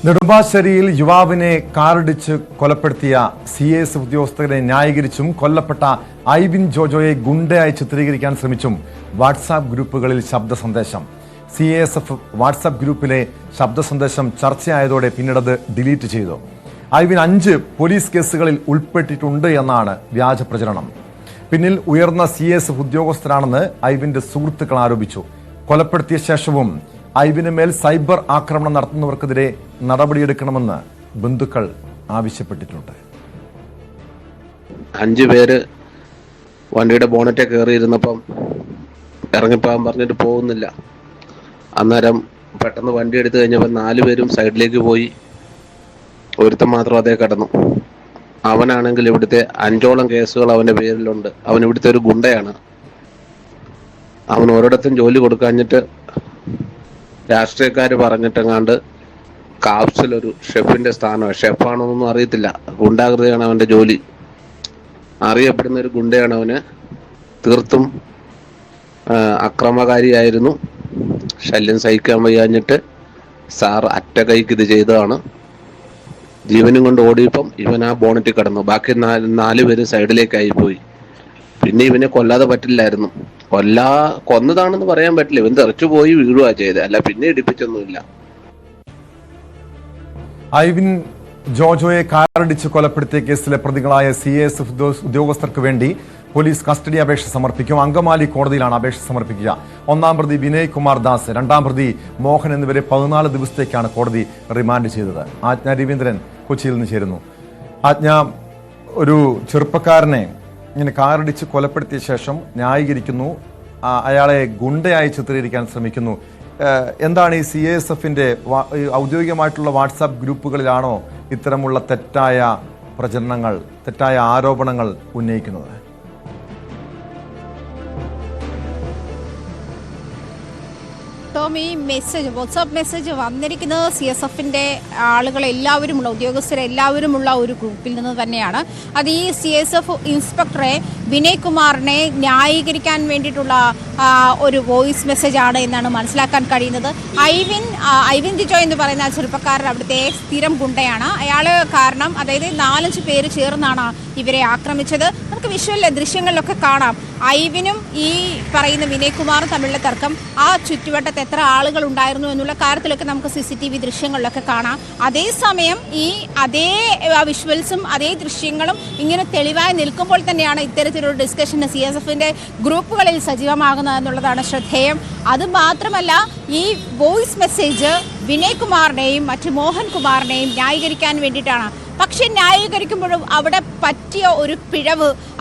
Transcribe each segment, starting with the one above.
നെടുമ്പാശ്ശേരിയിൽ യുവാവിനെ കാറിടിച്ച് കൊലപ്പെടുത്തിയ CAS ഉദ്യോഗസ്ഥരെ ന്യായീകരിച്ചും കൊല്ലപ്പെട്ട ഐവിൻ ജോജോയെ ഗുണ്ടയായി ചിത്രീകരിക്കാൻ ശ്രമിച്ചും വാട്സാപ്പ് ഗ്രൂപ്പുകളിൽ ശബ്ദ സന്ദേശം. CASF വാട്സാപ്പ് ഗ്രൂപ്പിലെ ശബ്ദ സന്ദേശം ചർച്ചയായതോടെ പിന്നീടത് ഡിലീറ്റ് ചെയ്തു. ഐവിൻ 5 പോലീസ് കേസുകളിൽ ഉൾപ്പെട്ടിട്ടുണ്ട് എന്നാണ് വ്യാജ പ്രചരണം. പിന്നിൽ ഉയർന്ന CASF ഉദ്യോഗസ്ഥരാണെന്ന് ഐവിന്റെ സുഹൃത്തുക്കൾ ആരോപിച്ചു. കൊലപ്പെടുത്തിയ ശേഷവും ഐവിന് മേൽ സൈബർ ആക്രമണം നടത്തുന്നവർക്കെതിരെ നടപടിയെടുക്കണമെന്ന് ബന്ധുക്കൾ ആവശ്യപ്പെട്ടിട്ടുണ്ട്. 5 പേര് വണ്ടിയുടെ ബോണറ്റെ കയറിയിരുന്നപ്പം ഇറങ്ങിപ്പോകാൻ പറഞ്ഞിട്ട് പോകുന്നില്ല. അന്നേരം പെട്ടെന്ന് വണ്ടി എടുത്തു കഴിഞ്ഞപ്പോൾ 4 പേരും സൈഡിലേക്ക് പോയി. ഒരുത്തൻ മാത്രം അതേ കിടന്നു. അവനാണെങ്കിൽ ഇവിടുത്തെ 5ഓളം കേസുകൾ അവൻ്റെ പേരിലുണ്ട്. അവൻ ഇവിടുത്തെ ഒരു ഗുണ്ടയാണ്. അവൻ ഒരിടത്തും ജോലി കൊടുക്കാഞ്ഞിട്ട് രാഷ്ട്രീയക്കാർ പറഞ്ഞിട്ടെങ്ങാണ്ട് കാപ്സിലൊരു ഷെഫിന്റെ സ്ഥാനം, ഷെഫാണോന്നൊന്നും അറിയത്തില്ല, ഗുണ്ടാകൃതിയാണ് അവന്റെ ജോലി. അറിയപ്പെടുന്ന ഒരു ഗുണ്ടയാണ് അവന്. തീർത്തും അക്രമകാരിയായിരുന്നു. ശല്യം സഹിക്കാൻ വയ്യാഞ്ഞിട്ട് സാർ അറ്റ കൈക്ക് ഇത് ചെയ്തതാണ്. ജീവനും കൊണ്ട് ഓടിയപ്പം ഇവൻ ആ ബോണറ്റിൽ കിടന്നു. ബാക്കി 4 പേര് സൈഡിലേക്കായി പോയി. പിന്നെ ഇവനെ കൊല്ലാതെ പറ്റില്ലായിരുന്നു. കൊന്നതാണെന്ന് പറയാൻ പറ്റില്ല. ഇവൻ തെറിച്ചു പോയി വീഴുക ചെയ്ത്, അല്ല പിന്നെ ഇടിപ്പിച്ചൊന്നുമില്ല. ഐവിൻ ജോജോയെ കാറിടിച്ച് കൊലപ്പെടുത്തിയ കേസിലെ പ്രതികളായ CASF ഉദ്യോഗസ്ഥർക്ക് വേണ്ടി പോലീസ് കസ്റ്റഡി അപേക്ഷ സമർപ്പിക്കും. അങ്കമാലി കോടതിയിലാണ് അപേക്ഷ സമർപ്പിക്കുക. 1-ാം പ്രതി വിനയ് കുമാർ ദാസ്, 2-ാം പ്രതി മോഹൻ എന്നിവരെ 14 ദിവസത്തേക്കാണ് കോടതി റിമാൻഡ് ചെയ്തത്. ആജ്ഞ രവീന്ദ്രൻ കൊച്ചിയിൽ നിന്ന് ചേരുന്നു. ആജ്ഞ, ഒരു ചെറുപ്പക്കാരനെ ഇങ്ങനെ കാറിടിച്ച് കൊലപ്പെടുത്തിയ ശേഷം ന്യായീകരിക്കുന്നു, അയാളെ ഗുണ്ടയായി ചിത്രീകരിക്കാൻ ശ്രമിക്കുന്നു. എന്താണ് ഈ CASFന്റെ ഔദ്യോഗികമായിട്ടുള്ള വാട്സാപ്പ് ഗ്രൂപ്പുകളിലാണോ ഇത്തരമുള്ള തെറ്റായ പ്രചരണങ്ങൾ, തെറ്റായ ആരോപണങ്ങൾ ഉന്നയിക്കുന്നത്? ഈ മെസ്സേജ്, വാട്സാപ്പ് മെസ്സേജ് വന്നിരിക്കുന്നത് CSFന്റെ ആളുകളെല്ലാവരുമുള്ള, ഉദ്യോഗസ്ഥരെല്ലാവരുമുള്ള ഒരു ഗ്രൂപ്പിൽ നിന്ന് തന്നെയാണ്. അത് ഈ CSF ഇൻസ്പെക്ടറെ വിനയ് കുമാറിനെ ന്യായീകരിക്കാൻ വേണ്ടിയിട്ടുള്ള ഒരു വോയിസ് മെസ്സേജ് ആണ് എന്നാണ് മനസ്സിലാക്കാൻ കഴിയുന്നത്. ഐവിൻ ജിജോ എന്ന് പറയുന്ന ചെറുപ്പക്കാരൻ അവിടുത്തെ സ്ഥിരം ഗുണ്ടയാണ്. അയാൾ കാരണം, അതായത് 4-5 പേര് ചേർന്നാണ് ഇവരെ ആക്രമിച്ചത്. നമുക്ക് വിഷ്വലിലെ ദൃശ്യങ്ങളിലൊക്കെ കാണാം. ഐവിനും ഈ പറയുന്ന വിനയ് കുമാറും തമ്മിലുള്ള തർക്കം, ആ ചുറ്റുവട്ടത്ത് എത്ര ആളുകൾ ഉണ്ടായിരുന്നു എന്നുള്ള കാര്യത്തിലൊക്കെ നമുക്ക് CCTV ദൃശ്യങ്ങളിലൊക്കെ കാണാം. അതേസമയം ഈ അതേ വിഷ്വൽസും അതേ ദൃശ്യങ്ങളും ഇങ്ങനെ തെളിവായി നിൽക്കുമ്പോൾ തന്നെയാണ് ഇത്തരത്തിലൊരു ഡിസ്കഷന് CSFന്റെ ഗ്രൂപ്പുകളിൽ സജീവമാകുന്നത് എന്നുള്ളതാണ് ശ്രദ്ധേയം. അതുമാത്രമല്ല, ഈ വോയിസ് മെസ്സേജ് വിനയ് കുമാറിനെയും മറ്റ് മോഹൻ കുമാറിനെയും ന്യായീകരിക്കാൻ വേണ്ടിയിട്ടാണ്. പക്ഷെ ന്യായീകരിക്കുമ്പോഴും അവിടെ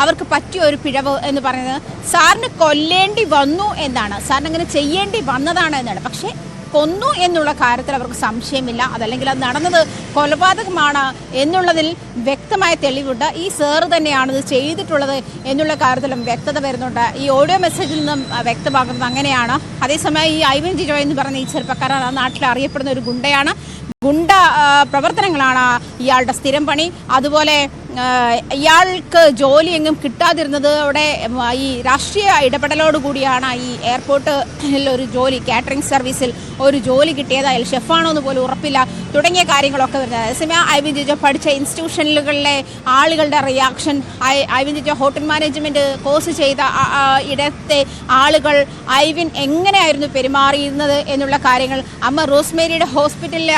അവർക്ക് പറ്റിയ ഒരു പിഴവ് എന്ന് പറയുന്നത് സാറിന് കൊല്ലേണ്ടി വന്നു എന്നാണ്, സാറിന് അങ്ങനെ ചെയ്യേണ്ടി വന്നതാണ് എന്നാണ്. പക്ഷേ കൊന്നു എന്നുള്ള കാര്യത്തിൽ അവർക്ക് സംശയമില്ല. അതല്ലെങ്കിൽ അത് നടന്നത് കൊലപാതകമാണ് എന്നുള്ളതിൽ വ്യക്തമായ തെളിവുണ്ട്. ഈ സാറ് തന്നെയാണ് ഇത് ചെയ്തിട്ടുള്ളത് എന്നുള്ള കാര്യത്തിലും വ്യക്തത വരുന്നുണ്ട്. ഈ ഓഡിയോ മെസ്സേജിൽ നിന്നും വ്യക്തമാകുന്നത് അങ്ങനെയാണ്. അതേസമയം ഈ ഐവിൻ ജിജോ എന്ന് പറയുന്ന ഈ ചെറുപ്പക്കാരൻ ആ നാട്ടിൽ അറിയപ്പെടുന്ന ഒരു ഗുണ്ടയാണ്. ഗുണ്ട പ്രവർത്തനങ്ങളാണ് ഇയാളുടെ സ്ഥിരം പണി. അതുപോലെ ഇയാൾക്ക് ജോലി എങ്ങും കിട്ടാതിരുന്നത് അവിടെ ഈ രാഷ്ട്രീയ ഇടപെടലോടുകൂടിയാണ് ഈ എയർപോർട്ടിൽ ഒരു ജോലി, കാറ്ററിംഗ് സർവീസിൽ ഒരു ജോലി കിട്ടിയത്. അയാൾ ഷെഫാണോ എന്ന് പോലും ഉറപ്പില്ല തുടങ്ങിയ കാര്യങ്ങളൊക്കെ വരുന്നത്. അതേസമയം ഐവിൻ ജിജോ പഠിച്ച ഇൻസ്റ്റിറ്റ്യൂഷനുകളിലെ ആളുകളുടെ reaction, Ivin Jijo hotel management course ചെയ്ത ഇടത്തെ ആളുകൾ ഐവിൻ എങ്ങനെയായിരുന്നു പെരുമാറിയിരുന്നത് എന്നുള്ള കാര്യങ്ങൾ, അമ്മ റോസ്മേരിയുടെ ഹോസ്പിറ്റലിലെ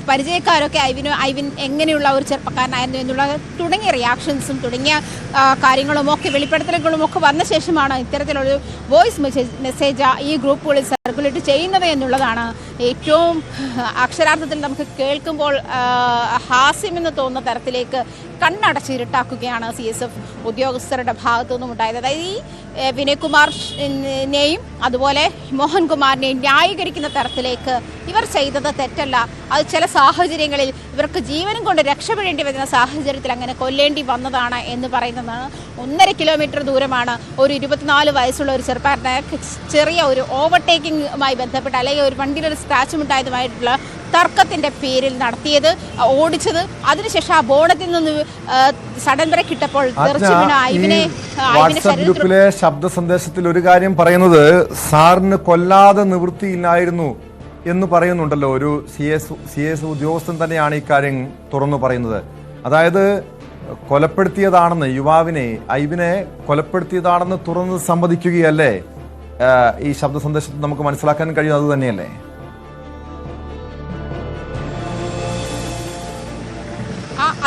പരിചയക്കാരൊക്കെ ഐവിൻ എങ്ങനെയുള്ള ഒരു ചെറുപ്പക്കാരനായിരുന്നു എന്നുള്ള തുടങ്ങിയ റിയാക്ഷൻസും തുടങ്ങിയ കാര്യങ്ങളുമൊക്കെ വെളിപ്പെടുത്തലുകളുമൊക്കെ വന്ന ശേഷമാണ് ഇത്തരത്തിലൊരു വോയിസ് മെസ്സേജ് ഈ ഗ്രൂപ്പുകളിൽ സർക്കുലേറ്റ് ചെയ്യുന്നത് എന്നുള്ളതാണ് ഏറ്റവും അക്ഷരാർത്ഥത്തിൽ നമുക്ക് കേൾക്കുമ്പോൾ ഹാസ്യമെന്ന് തോന്നുന്ന തരത്തിലേക്ക് കണ്ണടച്ചിരുട്ടാക്കുകയാണ് CSF ഉദ്യോഗസ്ഥരുടെ ഭാഗത്തു നിന്നും ഉണ്ടായത്. അതായത് ഈ വിനയ് കുമാറിനെയും അതുപോലെ മോഹൻ കുമാറിനെയും ന്യായീകരിക്കുന്ന തരത്തിലേക്ക് ഇവർ ചെയ്തത് തെറ്റല്ല, അത് ചില സാഹചര്യങ്ങളിൽ ഇവർക്ക് ജീവനും കൊണ്ട് രക്ഷപ്പെടേണ്ടി വരുന്ന സാഹചര്യത്തിൽ അങ്ങനെ കൊല്ലേണ്ടി വന്നതാണ് എന്ന് പറയുന്നതാണ്. 1.5 കിലോമീറ്റർ ദൂരമാണ് ഒരു 24 വയസ്സുള്ള ഒരു ചെറുപ്പക്കാരനെ ചെറിയ ഒരു ഓവർടേക്കിങ്ങുമായി ബന്ധപ്പെട്ട്, അല്ലെങ്കിൽ ഒരു വണ്ടിയിലൊരു സ്ക്രാച്ചും ഉണ്ടായതുമായിട്ടുള്ള തർക്കത്തിന്റെ പേരിൽ നടത്തിയത്, ഓടിച്ചത്. അതിനുശേഷം ആ ബോണത്തിൽ നിന്ന് സഡൻ ബ്രേക്ക് ഇട്ടപ്പോൾ വാട്സാപ്പ് ഗ്രൂപ്പിലെ ശബ്ദ സന്ദേശത്തിൽ ഒരു കാര്യം പറയുന്നത്, സാറിന് കൊല്ലാതെ നിവൃത്തിയില്ലായിരുന്നു എന്ന് പറയുന്നുണ്ടല്ലോ. ഒരു സി എസ് ഉദ്യോഗസ്ഥൻ തന്നെയാണ് ഈ കാര്യം തുറന്നു പറയുന്നത്. അതായത് കൊലപ്പെടുത്തിയതാണെന്ന്, യുവാവിനെ ഐവിനെ കൊലപ്പെടുത്തിയതാണെന്ന് തുറന്ന് സമ്മതിക്കുകയല്ലേ ഈ ശബ്ദ സന്ദേശത്തിൽ നമുക്ക് മനസ്സിലാക്കാൻ കഴിയും. അത് തന്നെയല്ലേ?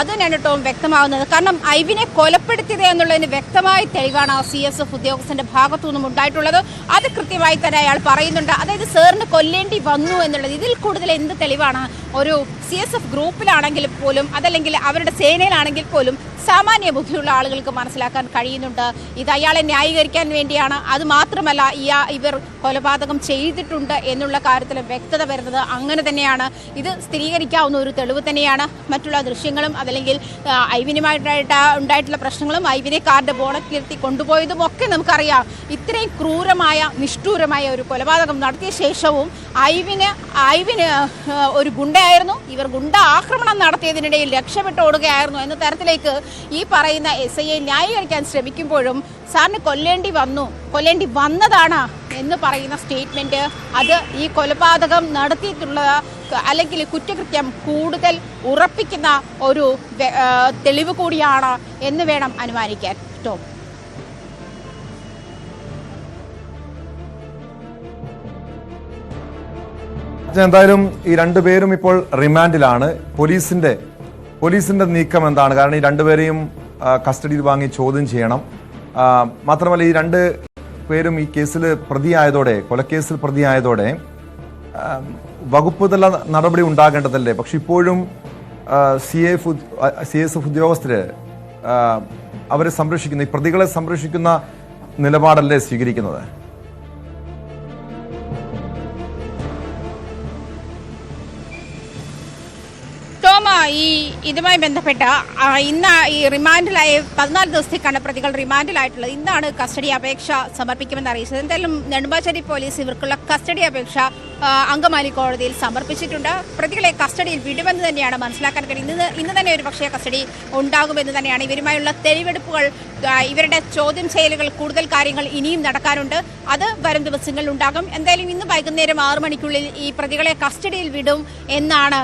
അത് തന്നെയാണ് ടോം വ്യക്തമാകുന്നത്. കാരണം ഐവിനെ കൊലപ്പെടുത്തിയത് എന്നുള്ളതിന് വ്യക്തമായ തെളിവാണ് CSF ഉദ്യോഗസ്ഥന്റെ ഭാഗത്തു നിന്നും ഉണ്ടായിട്ടുള്ളത്. അത് കൃത്യമായി തന്നെ അയാൾ പറയുന്നുണ്ട്. അതായത് സാറിന് കൊല്ലേണ്ടി വന്നു എന്നുള്ളത്. ഇതിൽ കൂടുതൽ എന്ത് തെളിവാണ്? ഒരു CSF ഗ്രൂപ്പിലാണെങ്കിൽ പോലും അതല്ലെങ്കിൽ അവരുടെ സേനയിലാണെങ്കിൽ പോലും സാമാന്യ ബുദ്ധിയുള്ള ആളുകൾക്ക് മനസ്സിലാക്കാൻ കഴിയുന്നുണ്ട് ഇത് അയാളെ ന്യായീകരിക്കാൻ വേണ്ടിയാണ്. അത് മാത്രമല്ല ഇവർ കൊലപാതകം ചെയ്തിട്ടുണ്ട് എന്നുള്ള കാര്യത്തിൽ വ്യക്തത വരുന്നത് അങ്ങനെ തന്നെയാണ്. ഇത് സ്ഥിരീകരിക്കാവുന്ന ഒരു തെളിവ് തന്നെയാണ്. മറ്റുള്ള ദൃശ്യങ്ങളും അതല്ലെങ്കിൽ ഐവിനുമായിട്ട് ഉണ്ടായിട്ടുള്ള പ്രശ്നങ്ങളും ഐവിനെ കാറിന്റെ ബോണറ്റിലിരുത്തി കൊണ്ടുപോയതും ഒക്കെ നമുക്കറിയാം. ഇത്രയും ക്രൂരമായ നിഷ്ഠൂരമായ ഒരു കൊലപാതകം നടത്തിയ ശേഷവും ഐവിന് ഒരു ഗുണ്ടയായിരുന്നു. ഇവർ ഗുണ്ട ആക്രമണം നടത്തിയതിനിടയിൽ രക്ഷപ്പെട്ടോടുകയായിരുന്നു എന്ന തരത്തിലേക്ക് ഈ പറയുന്ന SIയെ ന്യായീകരിക്കാൻ ശ്രമിക്കുമ്പോഴും സാറിന് കൊല്ലേണ്ടി വന്നതാണ് എന്ന് പറയുന്ന സ്റ്റേറ്റ്മെന്റ് അത് ഈ കൊലപാതകം നടത്തിയിട്ടുള്ള അല്ലെങ്കിൽ കുറ്റകൃത്യം കൂടുതൽ ഉറപ്പിക്കുന്ന ഒരു തെളിവ് കൂടിയാണ് എന്ന് വേണം അനുമാനിക്കാൻ. ടോം, എന്തായാലും ഈ രണ്ടുപേരും ഇപ്പോൾ റിമാൻഡിലാണ്. പോലീസിന്റെ നീക്കം എന്താണ്? കാരണം ഈ രണ്ടുപേരെയും കസ്റ്റഡിയിൽ വാങ്ങി ചോദ്യം ചെയ്യണം. മാത്രമല്ല ഈ രണ്ട് പേരും ഈ കേസിൽ പ്രതിയായതോടെ, കൊലക്കേസിൽ പ്രതിയായതോടെ വകുപ്പ് തല നടപടി ഉണ്ടാകേണ്ടതല്ലേ? പക്ഷെ ഇപ്പോഴും CSF ഉദ്യോഗസ്ഥര് അവരെ സംരക്ഷിക്കുന്ന, ഈ പ്രതികളെ സംരക്ഷിക്കുന്ന നിലപാടല്ലേ സ്വീകരിക്കുന്നത്? ഇതുമായി ബന്ധപ്പെട്ട ഇന്ന് ഈ റിമാൻഡിലായ 14 ദിവസത്തേക്കാണ് പ്രതികൾ റിമാൻഡിലായിട്ടുള്ളത്. ഇന്നാണ് കസ്റ്റഡി അപേക്ഷ സമർപ്പിക്കുമെന്ന് അറിയിച്ചത്. എന്തായാലും നെടുമ്പാശ്ശേരി പോലീസ് ഇവർക്കുള്ള കസ്റ്റഡി അപേക്ഷ അങ്കമാലി കോടതിയിൽ സമർപ്പിച്ചിട്ടുണ്ട്. പ്രതികളെ കസ്റ്റഡിയിൽ വിടുമെന്ന് തന്നെയാണ് മനസ്സിലാക്കാൻ കഴിയുന്നത്. ഇന്ന് തന്നെ ഒരു പക്ഷേ കസ്റ്റഡി ഉണ്ടാകുമെന്ന് തന്നെയാണ്. ഇവരുമായുള്ള തെളിവെടുപ്പുകൾ, ഇവരുടെ ചോദ്യം ചെയ്യലുകൾ, കൂടുതൽ കാര്യങ്ങൾ ഇനിയും നടക്കാനുണ്ട്. അത് വരും ദിവസങ്ങളിൽ ഉണ്ടാകും. എന്തായാലും ഇന്ന് വൈകുന്നേരം 6 മണിക്കുള്ളിൽ ഈ പ്രതികളെ കസ്റ്റഡിയിൽ വിടും എന്നാണ്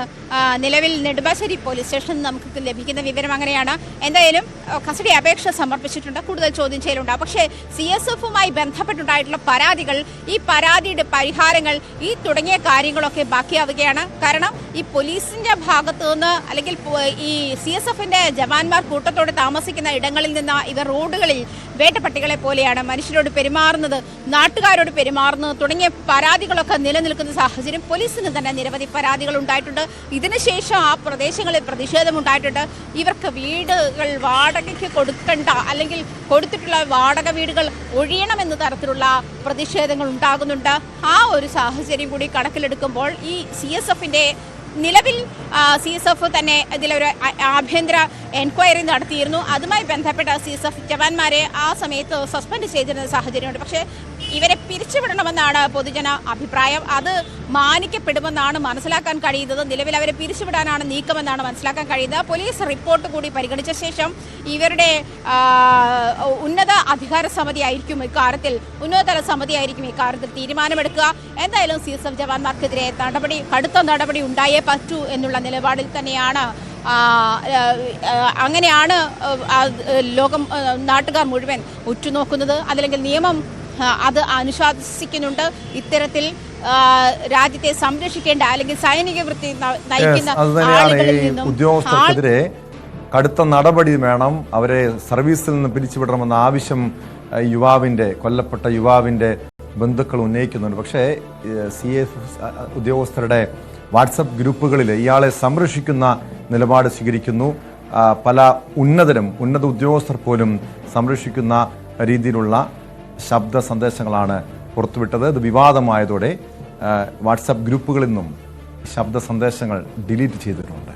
നിലവിൽ നെടുമ്പാശ്ശേരി പോലീസ് സ്റ്റേഷനിൽ നമുക്ക് ലഭിക്കുന്ന വിവരം. അങ്ങനെയാണ്. എന്തായാലും കസ്റ്റഡി അപേക്ഷ സമർപ്പിച്ചിട്ടുണ്ട്. കൂടുതൽ ചോദ്യം ചെയ്യലുണ്ടാകും. പക്ഷേ CSFുമായി ബന്ധപ്പെട്ടുണ്ടായിട്ടുള്ള പരാതികൾ, ഈ പരാതിയുടെ പരിഹാരങ്ങൾ, ഈ തുടങ്ങിയ കാര്യങ്ങളൊക്കെ ബാക്കിയാവുകയാണ്. കാരണം ഈ പോലീസിന്റെ ഭാഗത്തു നിന്ന് അല്ലെങ്കിൽ ഈ CSFന്റെ ജവാന്മാർ കൂട്ടത്തോടെ താമസിക്കുന്ന ഇടങ്ങളിൽ നിന്ന് ഇവർ റോഡുകളിൽ വേട്ടപ്പട്ടികളെ പോലെയാണ് മനുഷ്യരോട് പെരുമാറുന്നത്, നാട്ടുകാരോട് പെരുമാറുന്നത് തുടങ്ങിയ പരാതികളൊക്കെ നിലനിൽക്കുന്ന സാഹചര്യം. പോലീസിന് തന്നെ നിരവധി പരാതികൾ ഉണ്ടായിട്ടുണ്ട്. ഇതിനുശേഷം ആ പ്രദേശങ്ങളിൽ പ്രതിഷേധമുണ്ടായിട്ടുണ്ട്. ഇവർക്ക് വീടുകൾ വാടകയ്ക്ക് കൊടുക്കണ്ട അല്ലെങ്കിൽ കൊടുത്തിട്ടുള്ള വാടക വീടുകൾ ഒഴിയണമെന്ന തരത്തിലുള്ള പ്രതിഷേധങ്ങൾ ഉണ്ടാകുന്നുണ്ട്. ആ ഒരു സാഹചര്യം കൂടി കണക്കിലെടുക്കുമ്പോൾ ഈ CSFന്റെ നിലവിൽ CSF തന്നെ ഇതിലൊരു ആഭ്യന്തര എൻക്വയറി നടത്തിയിരുന്നു. അതുമായി ബന്ധപ്പെട്ട CSF ജവാന്മാരെ ആ സമയത്ത് സസ്പെൻഡ് ചെയ്തിരുന്ന സാഹചര്യമുണ്ട്. പക്ഷേ ഇവരെ പിരിച്ചുവിടണമെന്നാണ് പൊതുജന അഭിപ്രായം. അത് മാനിക്കപ്പെടുമെന്നാണ് മനസ്സിലാക്കാൻ കഴിയുന്നത്. നിലവിൽ അവരെ പിരിച്ചുവിടാനാണ് നീക്കമെന്നാണ് മനസ്സിലാക്കാൻ കഴിയുന്നത്. പോലീസ് റിപ്പോർട്ട് കൂടി പരിഗണിച്ച ശേഷം ഇവരുടെ ഉന്നത അധികാര സമിതിയായിരിക്കും ഉന്നതതല സമിതിയായിരിക്കും ഇക്കാര്യത്തിൽ തീരുമാനമെടുക്കുക. എന്തായാലും CSF ജവാന്മാർക്കെതിരെ കടുത്ത നടപടി ഉണ്ടായേ പറ്റൂ എന്നുള്ള നിലപാടിൽ തന്നെയാണ്. അങ്ങനെയാണ് നാട്ടുകാർ മുഴുവൻ ഉറ്റുനോക്കുന്നത്. അതല്ലെങ്കിൽ നിയമം അത് അനുശാസിക്കുന്നുണ്ട്. ഇത്തരത്തിൽ രാജ്യത്തെ സംരക്ഷിക്കേണ്ട അല്ലെങ്കിൽ സൈനിക വൃത്തി നയിക്കുന്ന ആളുകളിൽ നിന്നും ഉദ്യോഗസ്ഥർക്കെതിരെ കടുത്ത നടപടി വേണം, അവരെ സർവീസിൽ നിന്ന് പിരിച്ചുവിടണമെന്ന ആവശ്യം കൊല്ലപ്പെട്ട യുവാവിന്റെ ബന്ധുക്കൾ ഉന്നയിക്കുന്നുണ്ട്. പക്ഷേ CSF ഉദ്യോഗസ്ഥരുടെ വാട്സപ്പ് ഗ്രൂപ്പുകളിൽ ഇയാളെ സംരക്ഷിക്കുന്ന നിലപാട് സ്വീകരിക്കുന്നു. പല ഉന്നത ഉദ്യോഗസ്ഥർ പോലും സംരക്ഷിക്കുന്ന രീതിയിലുള്ള ശബ്ദ സന്ദേശങ്ങളാണ് പുറത്തുവിട്ടത്. ഇത് വിവാദമായതോടെ വാട്സപ്പ് ഗ്രൂപ്പുകളിൽ നിന്നും ശബ്ദ സന്ദേശങ്ങൾ ഡിലീറ്റ് ചെയ്തിട്ടുണ്ട്.